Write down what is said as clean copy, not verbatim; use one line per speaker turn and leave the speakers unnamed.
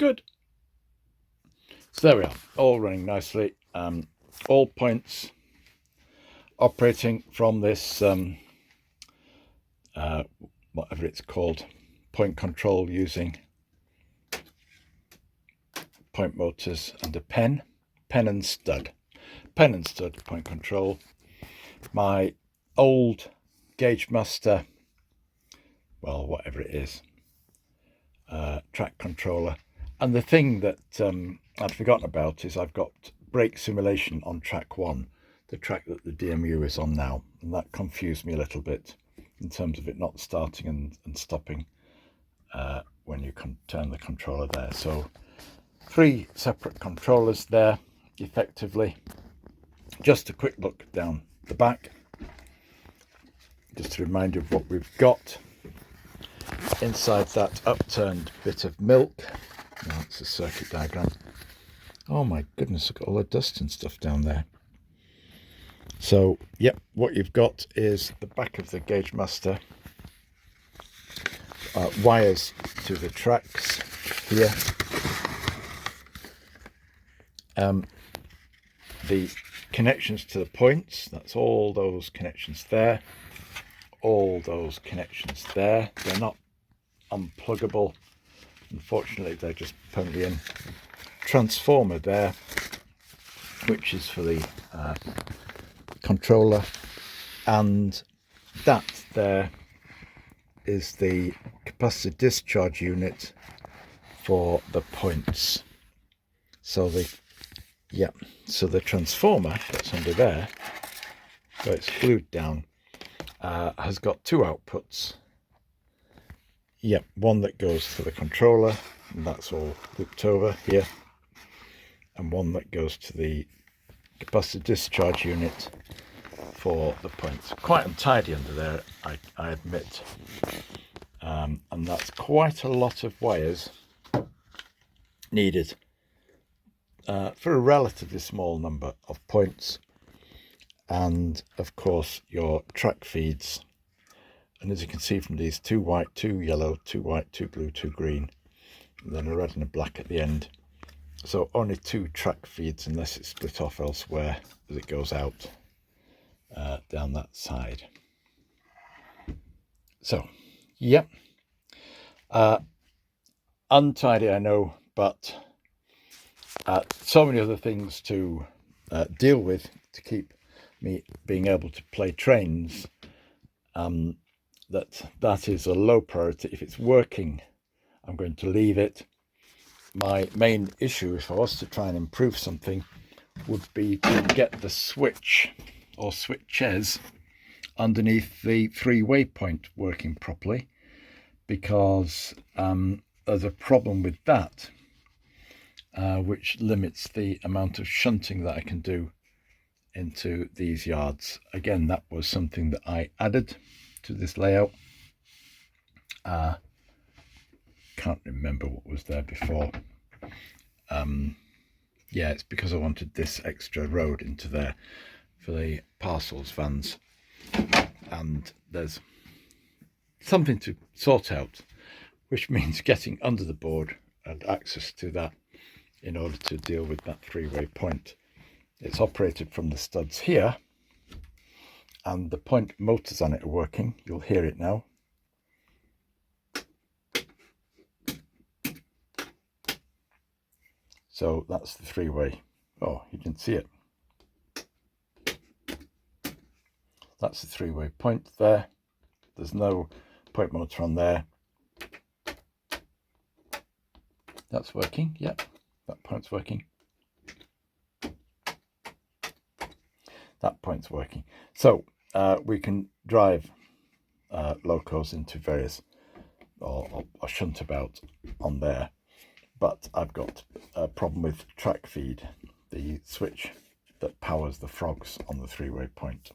Good. So there we are, all running nicely. All points operating from this whatever it's called, point control using point motors and a pen and stud point control. My old Gauge Master, well, whatever it is, track controller. And the thing that I'd forgotten about is I've got brake simulation on track 1, the track that the DMU is on now, and that confused me a little bit in terms of it not starting and stopping when you can turn the controller there. So 3 separate controllers there effectively. Just a quick look down the back, just a reminder of what we've got inside that upturned bit of milk. That's a circuit diagram. Oh my goodness, look at all the dust and stuff down there. So yep, what you've got is the back of the Gauge Master, wires to the tracks here, the connections to the points, that's all those connections there, all those connections there. They're not unpluggable, unfortunately, they're just permanently in. Transformer there, which is for the controller, and that there is the capacitor discharge unit for the points. So the transformer that's under there, where it's glued down, has got 2 outputs. One that goes for the controller, and that's all looped over here, and one that goes to the capacitor discharge unit for the points. Quite untidy under there, I admit, and that's quite a lot of wires needed for a relatively small number of points. And of course your track feeds, and as you can see from these, 2 white, 2 yellow, 2 white, 2 blue, 2 green, and then a red and a black at the end. So only 2 track feeds unless it's split off elsewhere as it goes out down that side. So yep, untidy I know, but so many other things to deal with to keep me being able to play trains, that is a low priority. If it's working, I'm going to leave it. My main issue, if I was to try and improve something, would be to get the switch or switches underneath the 3-way point working properly, because there's a problem with that, which limits the amount of shunting that I can do into these yards. Again, that was something that I added to this layout. Can't remember what was there before. Yeah, it's because I wanted this extra road into there for the parcels vans, and there's something to sort out, which means getting under the board and access to that in order to deal with that 3-way point. It's operated from the studs here, and the point motors on it are working. You'll hear it now. So that's the 3-way. Oh, you can see it. That's the 3-way point there. There's no point motor on there. That's working. Yep, that point's working. That point's working. So we can drive locos into various or shunt about on there. But I've got a problem with track feed, the switch that powers the frogs on the 3-way point.